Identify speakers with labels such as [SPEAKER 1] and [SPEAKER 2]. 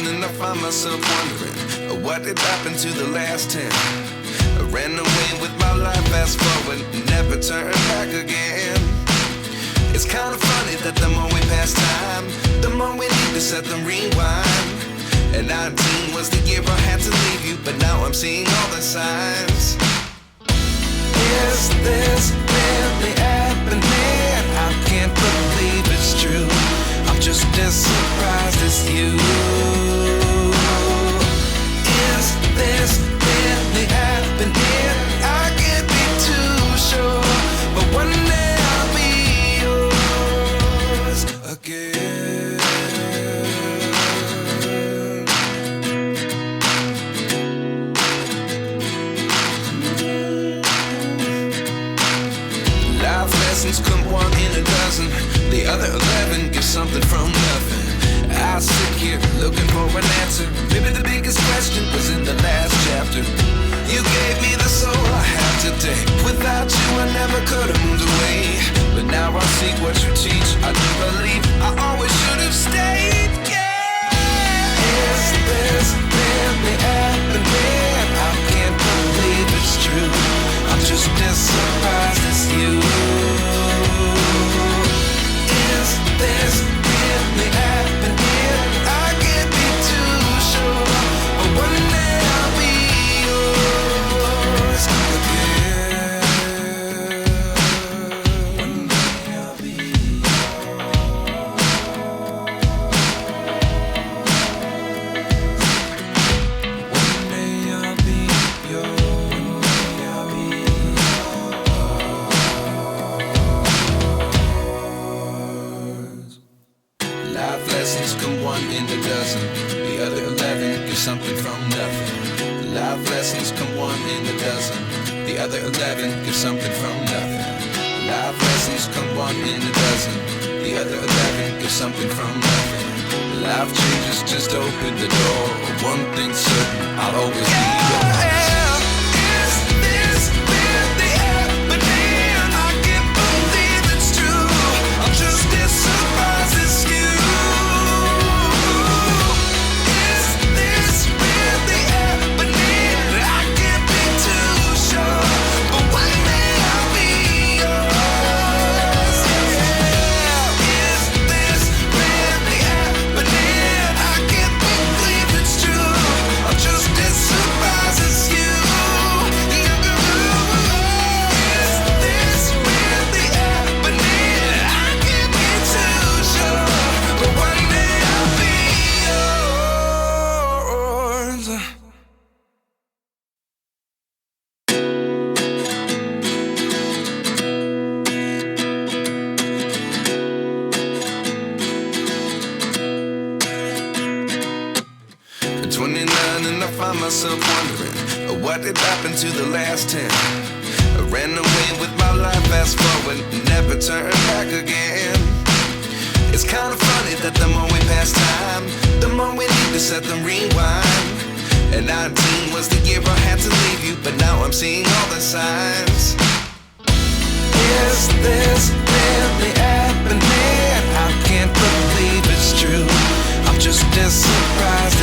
[SPEAKER 1] and I find myself wondering what did happen to the last 10. I ran away with my life, fast forward, never turn back again. It's kind of funny that the more we pass time, the more we need to set them rewind. And 19 was the year I had to leave you, but now I'm seeing all the signs. Is this really happening? I can't believe it's true. I'm just as surprised as you. Is this really happening? I can't be too sure, but one day I'll be yours again. Life lessons come one in a dozen. The other 11 give something from nothing. I sit here looking for an answer. Maybe the biggest question was in the last chapter. You gave me the soul I have today. Without you I never could have moved away. But now I see what you teach. I do believe I always should have stayed. Yeah. Is this really happening? I can't believe it's true. I'm just as surprised as you. Is this really happening? I can't be too sure, but one day I'll be yours again. One day I'll be yours. One day I'll be yours. One day I'll be yours. Life lessons come one in a dozen. The other 11 give something from nothing. Life lessons come one in a dozen. The other 11 give something from nothing. Life lessons come one in a dozen. The other 11 give something from nothing. Life changes, just open the door. One thing's certain, I'll always be yours. Is this really happening? I can't believe it's true. I'm just as surprised as you. Is this really happening? I can't be too sure, but one day I'll be yours. Is this really happening? I can't believe it's true. I'm just as surprised as you. Is this really happening? I can't be too sure, but one day I'll be yours. 29 and I find myself wondering what did happen to the last 10. I ran away with my life, fast forward, never turn back again. It's kind of funny that the more we pass time, the more we need to set them rewind. And 19 was the year I had to leave you, but now I'm seeing all the signs. Is this really happening? I can't believe it's true. I'm just as surprised